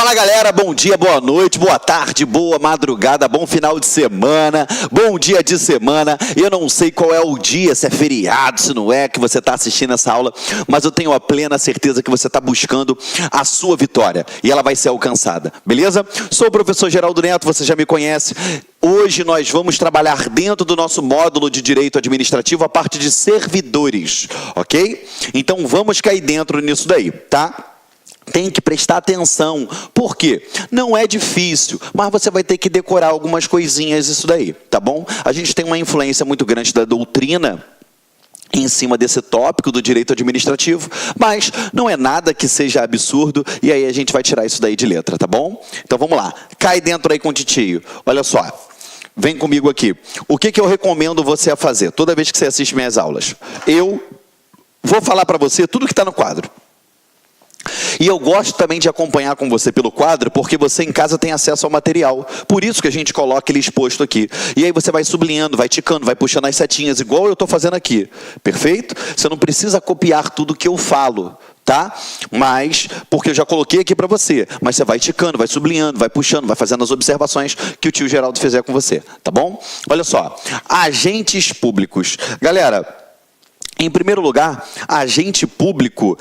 Fala galera, bom dia, boa noite, boa tarde, boa madrugada, bom final de semana, bom dia de semana. Eu não sei qual é o dia, se é feriado, se não é, que você está assistindo essa aula, mas eu tenho a plena certeza que você está buscando a sua vitória e ela vai ser alcançada, beleza? Sou o professor Geraldo Neto, você já me conhece. Hoje nós vamos trabalhar dentro do nosso módulo de Direito Administrativo a parte de servidores, ok? Então vamos cair dentro nisso daí, tá? Tem que prestar atenção, por quê? Não é difícil, mas você vai ter que decorar algumas coisinhas isso daí, tá bom? A gente tem uma influência muito grande da doutrina em cima desse tópico do direito administrativo, mas não é nada que seja absurdo, e aí a gente vai tirar isso daí de letra, tá bom? Então vamos lá, cai dentro aí com o titio, olha só. Vem comigo aqui. O que eu recomendo você a fazer toda vez que você assiste minhas aulas? Eu vou falar para você tudo que está no quadro. E eu gosto também de acompanhar com você pelo quadro, porque você em casa tem acesso ao material. Por isso que a gente coloca ele exposto aqui. E aí você vai sublinhando, vai ticando, vai puxando as setinhas, igual eu estou fazendo aqui. Perfeito? Você não precisa copiar tudo que eu falo, tá? Mas, porque eu já coloquei aqui para você. Mas você vai ticando, vai sublinhando, vai puxando, vai fazendo as observações que o tio Geraldo fizer com você. Tá bom? Olha só. Agentes públicos. Galera, em primeiro lugar, agente público,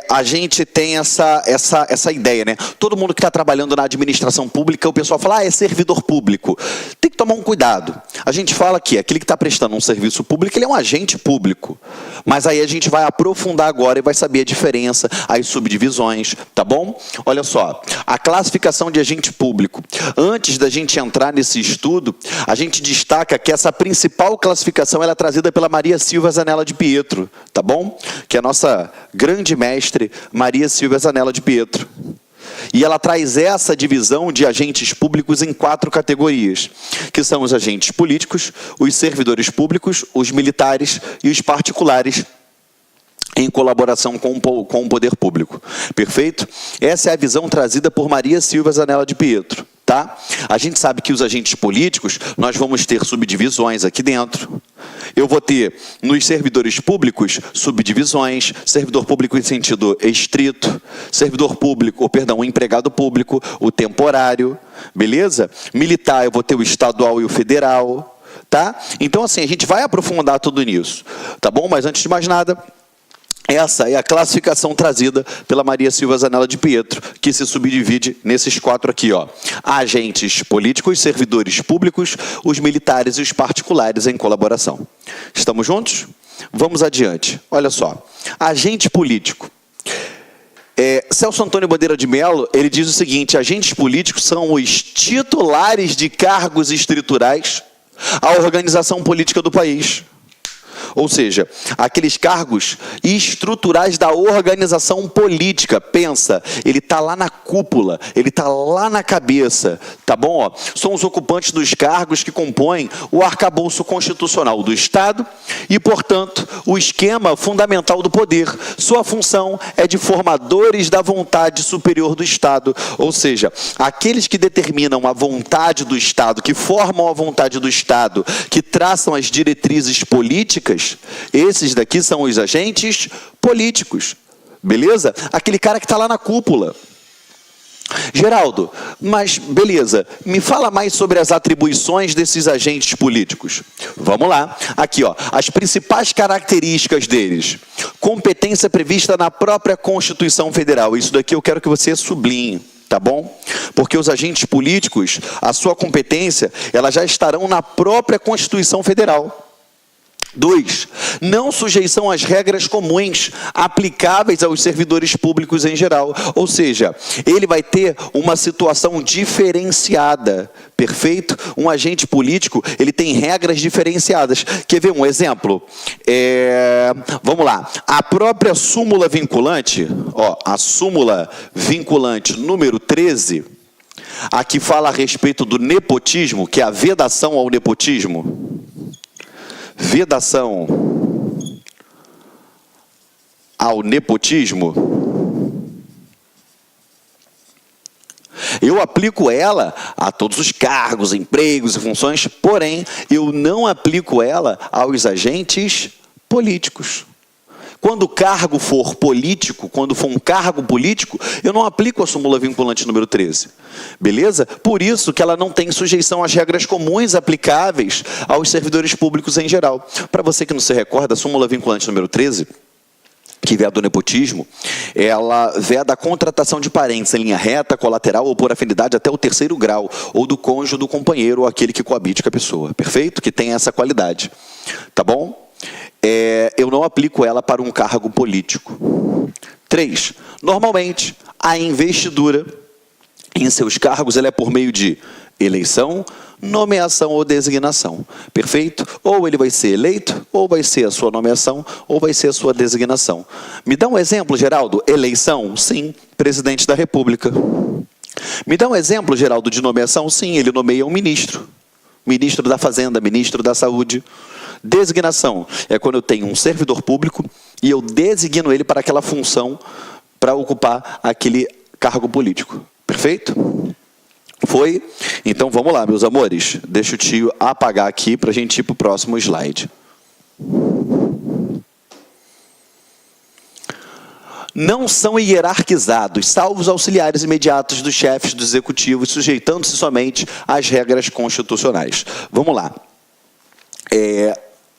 a gente tem essa ideia, né? Todo mundo que está trabalhando na administração pública, o pessoal fala, é servidor público. Tem que tomar um cuidado. A gente fala que aquele que está prestando um serviço público, ele é um agente público. Mas aí a gente vai aprofundar agora e vai saber a diferença, as subdivisões, tá bom? Olha só, a classificação de agente público. Antes da gente entrar nesse estudo, a gente destaca que essa principal classificação ela é trazida pela Maria Silvia Zanella de Pietro, tá bom? Que é a nossa grande mestre, Maria Silvia Zanella de Pietro. E ela traz essa divisão de agentes públicos em 4 categorias, que são os agentes políticos, os servidores públicos, os militares e os particulares, em colaboração com o poder público. Perfeito? Essa é a visão trazida por Maria Silvia Zanella de Pietro. Tá? A gente sabe que os agentes políticos, nós vamos ter subdivisões aqui dentro. Eu vou ter, nos servidores públicos, subdivisões, servidor público em sentido estrito, servidor público, o empregado público, o temporário, beleza? Militar, eu vou ter o estadual e o federal, tá? Então, assim, a gente vai aprofundar tudo nisso, tá bom? Mas, antes de mais nada, essa é a classificação trazida pela Maria Silvia Zanella de Pietro, que se subdivide nesses 4 aqui, ó. Agentes políticos, servidores públicos, os militares e os particulares em colaboração. Estamos juntos? Vamos adiante. Olha só. Agente político. Celso Antônio Bandeira de Mello, ele diz o seguinte, agentes políticos são os titulares de cargos escriturais à organização política do país. Ou seja, aqueles cargos estruturais da organização política. Pensa, ele está lá na cúpula, ele está lá na cabeça, tá bom? Ó, são os ocupantes dos cargos que compõem o arcabouço constitucional do Estado e, portanto, o esquema fundamental do poder. Sua função é de formadores da vontade superior do Estado, ou seja, aqueles que determinam a vontade do Estado, que formam a vontade do Estado, que traçam as diretrizes políticas. Esses daqui são os agentes políticos, beleza? Aquele cara que está lá na cúpula. Geraldo, mas beleza, me fala mais sobre as atribuições desses agentes políticos. Vamos lá, aqui ó, as principais características deles. Competência prevista na própria Constituição Federal, isso daqui eu quero que você sublinhe. Tá bom? Porque os agentes políticos, a sua competência, elas já estarão na própria Constituição Federal. 2. Não sujeição às regras comuns aplicáveis aos servidores públicos em geral. Ou seja, ele vai ter uma situação diferenciada. Perfeito? Um agente político, ele tem regras diferenciadas. Quer ver um exemplo? Vamos lá. A própria súmula vinculante, ó, a súmula vinculante número 13, aqui fala a respeito do nepotismo, que é a vedação ao nepotismo. Vedação ao nepotismo, eu aplico ela a todos os cargos, empregos e funções, porém, eu não aplico ela aos agentes políticos. Quando o cargo for político, quando for um cargo político, eu não aplico a súmula vinculante número 13. Beleza? Por isso que ela não tem sujeição às regras comuns aplicáveis aos servidores públicos em geral. Para você que não se recorda, a súmula vinculante número 13, que veda do nepotismo, ela veda a contratação de parentes em linha reta, colateral ou por afinidade até o 3º grau, ou do cônjuge do companheiro, ou aquele que coabite com a pessoa. Perfeito? Que tem essa qualidade. Tá bom? Eu não aplico ela para um cargo político. 3. Normalmente, a investidura em seus cargos ela é por meio de eleição, nomeação ou designação. Perfeito? Ou ele vai ser eleito, ou vai ser a sua nomeação, ou vai ser a sua designação. Me dá um exemplo, Geraldo. Eleição? Sim. Presidente da República. Me dá um exemplo, Geraldo, de nomeação? Sim, ele nomeia um ministro. Ministro da Fazenda, ministro da Saúde. Designação é quando eu tenho um servidor público e eu designo ele para aquela função, para ocupar aquele cargo político. Perfeito? Foi? Então vamos lá, meus amores. Deixa o tio apagar aqui para a gente ir para o próximo slide. Não são hierarquizados, salvo os auxiliares imediatos dos chefes do executivo, sujeitando-se somente às regras constitucionais. Vamos lá.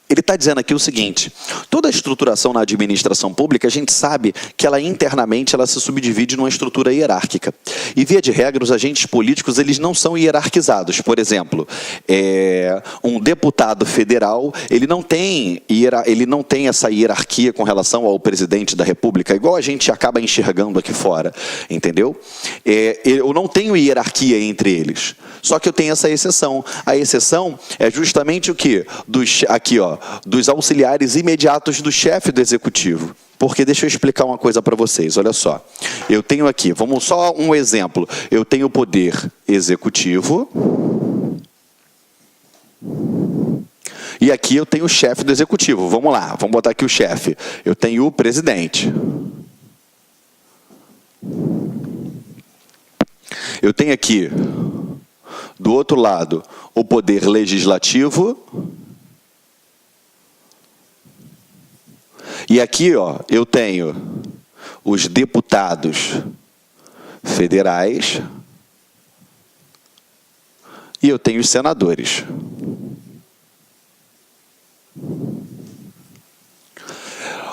Ele está dizendo aqui o seguinte: toda a estruturação na administração pública, a gente sabe que ela internamente ela se subdivide numa estrutura hierárquica. E, via de regra, os agentes políticos eles não são hierarquizados. Por exemplo, um deputado federal ele não tem essa hierarquia com relação ao presidente da República, igual a gente acaba enxergando aqui fora, entendeu? Eu não tenho hierarquia entre eles. Só que eu tenho essa exceção. A exceção é justamente o quê? Dos auxiliares imediatos do chefe do executivo. Porque deixa eu explicar uma coisa para vocês, olha só. Eu tenho aqui, vamos só um exemplo. Eu tenho o poder executivo. E aqui eu tenho o chefe do executivo. Vamos lá, vamos botar aqui o chefe. Eu tenho o presidente. Eu tenho aqui, do outro lado, o poder legislativo. E aqui, eu tenho os deputados federais e eu tenho os senadores.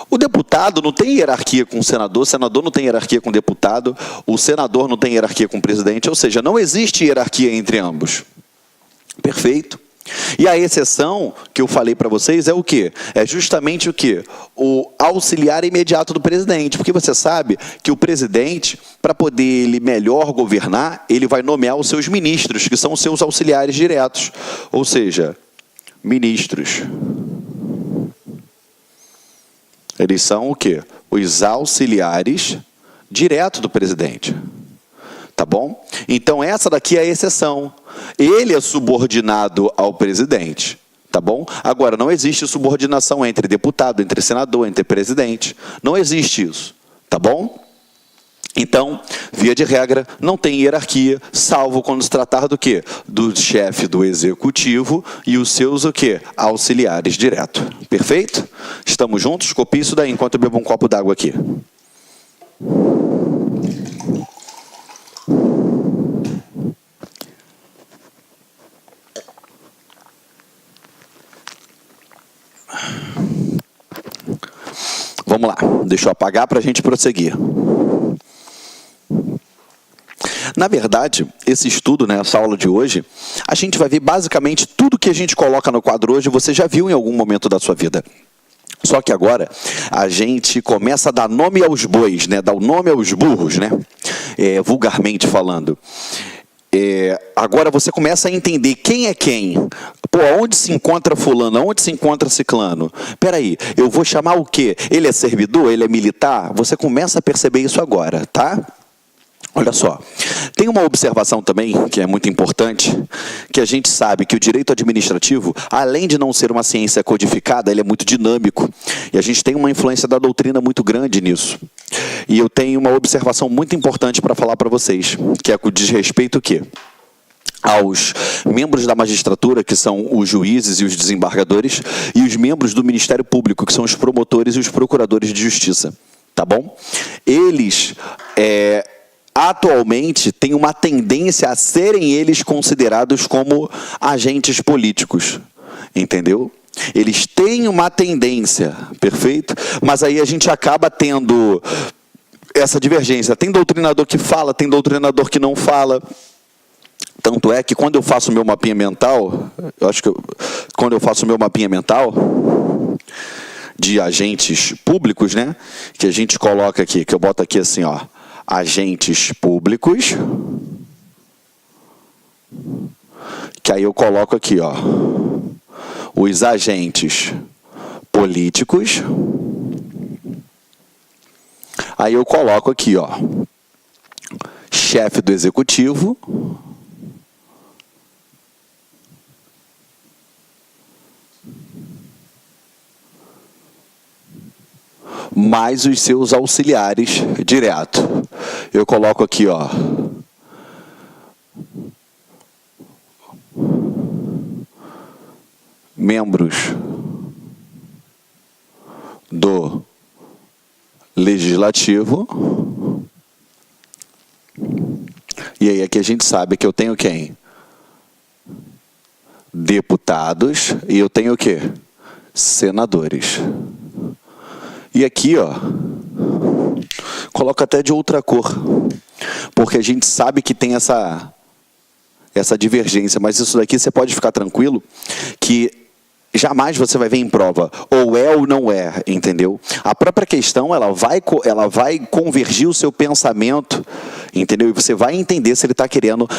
O deputado não tem hierarquia com o senador não tem hierarquia com o deputado, o senador não tem hierarquia com o presidente, ou seja, não existe hierarquia entre ambos. Perfeito? E a exceção que eu falei para vocês é o quê? É justamente o quê? O auxiliar imediato do presidente. Porque você sabe que o presidente, para poder ele melhor governar, ele vai nomear os seus ministros, que são os seus auxiliares diretos. Ou seja, ministros. Eles são o quê? Os auxiliares diretos do presidente. Tá bom? Então, essa daqui é a exceção. Ele é subordinado ao presidente. Tá bom? Agora, não existe subordinação entre deputado, entre senador, entre presidente. Não existe isso. Tá bom? Então, via de regra, não tem hierarquia, salvo quando se tratar do quê? Do chefe do executivo e os seus o quê? Auxiliares direto. Perfeito? Estamos juntos? Copie isso daí enquanto eu bebo um copo d'água aqui. Vamos lá, deixa eu apagar para a gente prosseguir. Na verdade, esse estudo, essa aula de hoje, a gente vai ver basicamente tudo que a gente coloca no quadro hoje, você já viu em algum momento da sua vida. Só que agora a gente começa a dar nome aos bois, dar o nome aos burros, vulgarmente falando. Agora você começa a entender quem é quem. Pô, onde se encontra fulano? Onde se encontra ciclano? Peraí, eu vou chamar o quê? Ele é servidor? Ele é militar? Você começa a perceber isso agora, tá? Olha só, tem uma observação também, que é muito importante, que a gente sabe que o direito administrativo, além de não ser uma ciência codificada, ele é muito dinâmico. E a gente tem uma influência da doutrina muito grande nisso. E eu tenho uma observação muito importante para falar para vocês, que é com diz respeito o quê? aos membros da magistratura, que são os juízes e os desembargadores, e os membros do Ministério Público, que são os promotores e os procuradores de justiça, tá bom? Eles, atualmente, têm uma tendência a serem eles considerados como agentes políticos, entendeu? Eles têm uma tendência, perfeito? Mas aí a gente acaba tendo essa divergência. Tem doutrinador que fala, tem doutrinador que não fala. Tanto é que quando eu faço o meu mapinha mental, quando eu faço o meu mapinha mental de agentes públicos, né, que a gente coloca aqui, que eu boto aqui assim, ó, agentes públicos, que aí eu coloco aqui, ó, os agentes políticos, aí eu coloco aqui, ó, chefe do executivo, mais os seus auxiliares direto. Eu coloco aqui, ó, membros do Legislativo. E aí aqui a gente sabe que eu tenho quem? Deputados. E eu tenho o quê? Senadores. E aqui, ó, coloca até de outra cor, porque a gente sabe que tem essa divergência, mas isso daqui você pode ficar tranquilo que jamais você vai ver em prova, ou é ou não é, entendeu? A própria questão, ela vai convergir o seu pensamento, entendeu? E você vai entender se ele está querendo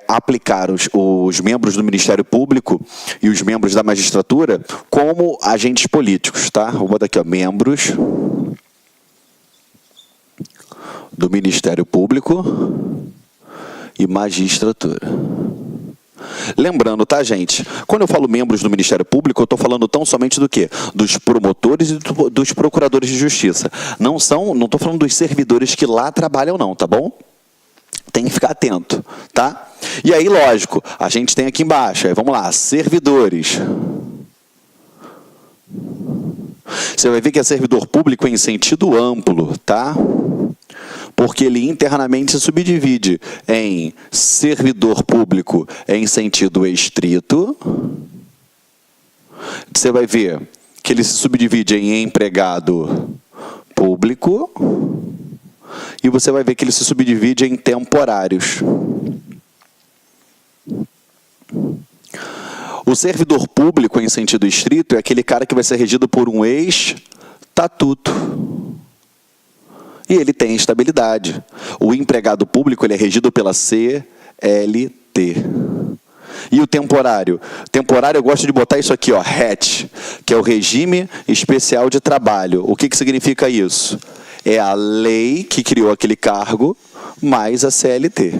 aplicar os membros do Ministério Público e os membros da magistratura como agentes políticos, tá? Vou botar aqui, ó, membros do Ministério Público e magistratura. Lembrando, tá, gente? Quando eu falo membros do Ministério Público, eu estou falando tão somente do quê? Dos promotores e dos procuradores de justiça. Não estou falando dos servidores que lá trabalham, não, tá bom? Tem que ficar atento, tá? E aí, lógico, a gente tem aqui embaixo, aí vamos lá, servidores. Você vai ver que é servidor público em sentido amplo, tá? Porque ele internamente se subdivide em servidor público em sentido estrito. Você vai ver que ele se subdivide em empregado público. E você vai ver que ele se subdivide em temporários. O servidor público em sentido estrito é aquele cara que vai ser regido por um estatuto. E ele tem estabilidade. O empregado público ele é regido pela CLT. E o temporário? Temporário eu gosto de botar isso aqui, ó, RET, que é o Regime Especial de Trabalho. O que significa isso? É a lei que criou aquele cargo, mais a CLT.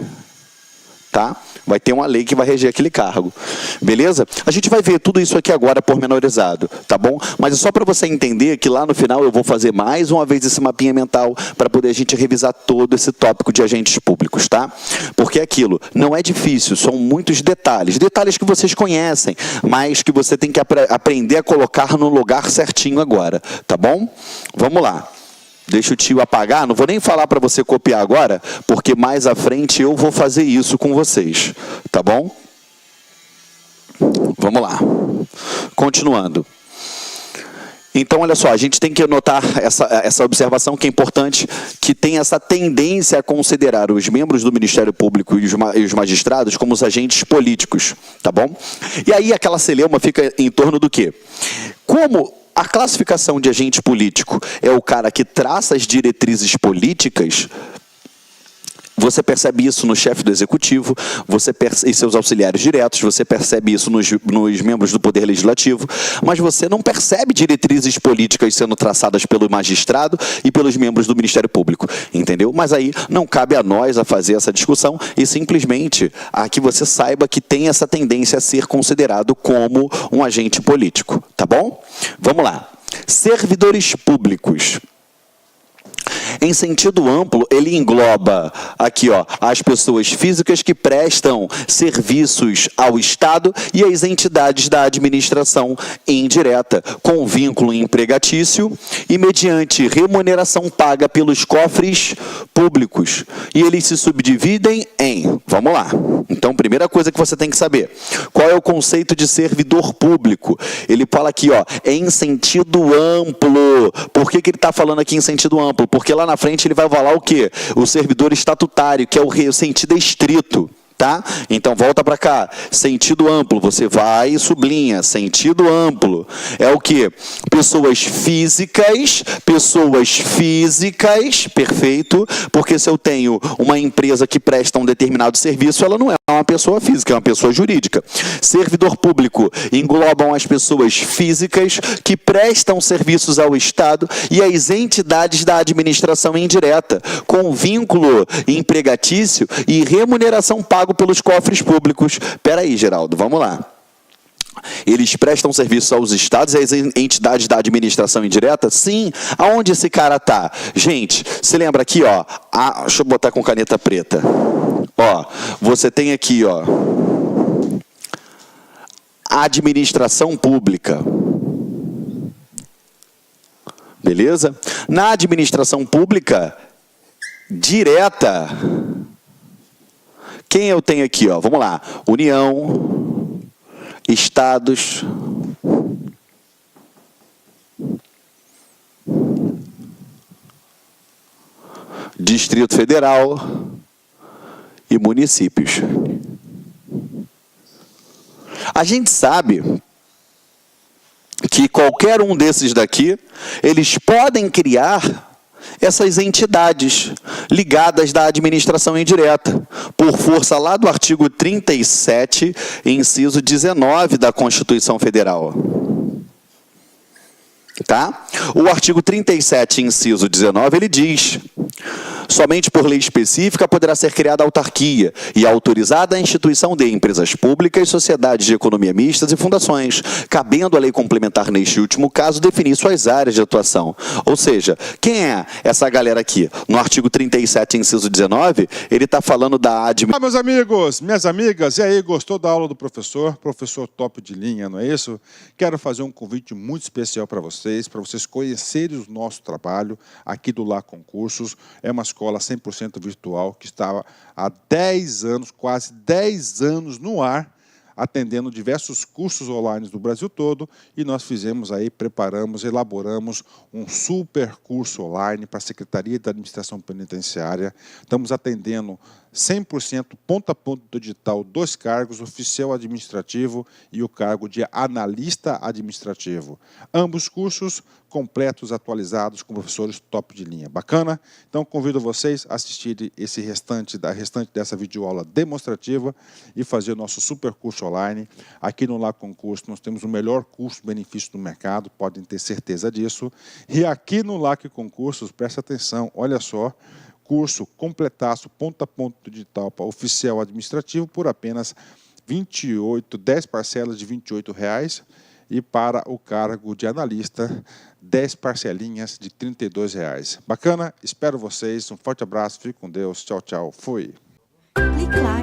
Tá? Vai ter uma lei que vai reger aquele cargo. Beleza? A gente vai ver tudo isso aqui agora pormenorizado, tá bom? Mas é só para você entender que lá no final eu vou fazer mais uma vez esse mapinha mental para poder a gente revisar todo esse tópico de agentes públicos, tá? Porque aquilo não é difícil, são muitos detalhes. Detalhes que vocês conhecem, mas que você tem que aprender a colocar no lugar certinho agora, tá bom? Vamos lá. Deixa o tio apagar, não vou nem falar para você copiar agora, porque mais à frente eu vou fazer isso com vocês, tá bom? Vamos lá. Continuando. Então, olha só, a gente tem que notar essa observação que é importante, que tem essa tendência a considerar os membros do Ministério Público e os magistrados como os agentes políticos, tá bom? E aí aquela celeuma fica em torno do quê? Como a classificação de agente político é o cara que traça as diretrizes políticas, você percebe isso no chefe do executivo, e seus auxiliares diretos, você percebe isso nos membros do Poder Legislativo, mas você não percebe diretrizes políticas sendo traçadas pelo magistrado e pelos membros do Ministério Público, entendeu? Mas aí não cabe a nós a fazer essa discussão e simplesmente a que você saiba que tem essa tendência a ser considerado como um agente político, tá bom? Vamos lá. Servidores públicos. Em sentido amplo, ele engloba aqui, ó, as pessoas físicas que prestam serviços ao Estado e as entidades da administração indireta, com vínculo empregatício e mediante remuneração paga pelos cofres públicos. E eles se subdividem em, vamos lá. Então, primeira coisa que você tem que saber, qual é o conceito de servidor público? Ele fala aqui, ó, em sentido amplo. Por que ele está falando aqui em sentido amplo? Porque lá na frente ele vai falar o quê? O servidor estatutário, que é o sentido estrito. Tá? Então, volta para cá. Sentido amplo, você vai e sublinha. Sentido amplo é o quê? Pessoas físicas, perfeito, porque se eu tenho uma empresa que presta um determinado serviço, ela não é uma pessoa física, é uma pessoa jurídica. Servidor público englobam as pessoas físicas que prestam serviços ao Estado e as entidades da administração indireta, com vínculo empregatício e remuneração paga pelos cofres públicos. Espera aí, Geraldo, vamos lá. Eles prestam serviço aos estados e às entidades da administração indireta? Sim. Aonde esse cara tá? Gente, se lembra aqui, ó. Deixa eu botar com caneta preta. Ó, você tem aqui, ó, administração pública. Beleza? Na administração pública direta, quem eu tenho aqui, ó? Vamos lá. União, estados, Distrito Federal e municípios. A gente sabe que qualquer um desses daqui, eles podem criar essas entidades ligadas da administração indireta, por força lá do artigo 37, inciso 19 da Constituição Federal. Tá? O artigo 37, inciso 19, ele diz: somente por lei específica poderá ser criada autarquia e autorizada a instituição de empresas públicas, sociedades de economia mistas e fundações, cabendo à lei complementar, neste último caso, definir suas áreas de atuação. Ou seja, quem é essa galera aqui? No artigo 37, inciso 19, ele está falando da Olá, meus amigos, minhas amigas, e aí, gostou da aula do professor? Professor top de linha, não é isso? Quero fazer um convite muito especial para vocês conhecerem o nosso trabalho aqui do Lá Concursos. É uma escola 100% virtual que estava há 10 anos, quase 10 anos no ar, atendendo diversos cursos online do Brasil todo, e nós fizemos aí, preparamos, elaboramos um super curso online para a Secretaria da Administração Penitenciária. Estamos atendendo 100% ponto a ponto do edital, 2 cargos, oficial administrativo e o cargo de analista administrativo. Ambos cursos completos, atualizados, com professores top de linha. Bacana? Então, convido vocês a assistirem esse restante dessa videoaula demonstrativa e fazer o nosso super curso online. Aqui no Lá Concurso, nós temos o melhor custo-benefício do mercado, podem ter certeza disso. E aqui no Lá Concursos, presta atenção, olha só, curso completaço, ponto a ponto do digital para oficial administrativo por apenas 10 parcelas de R$ 28,00 e para o cargo de analista, 10 parcelinhas de R$ 32,00. Bacana? Espero vocês. Um forte abraço, fique com Deus. Tchau, tchau. Fui. Clique lá.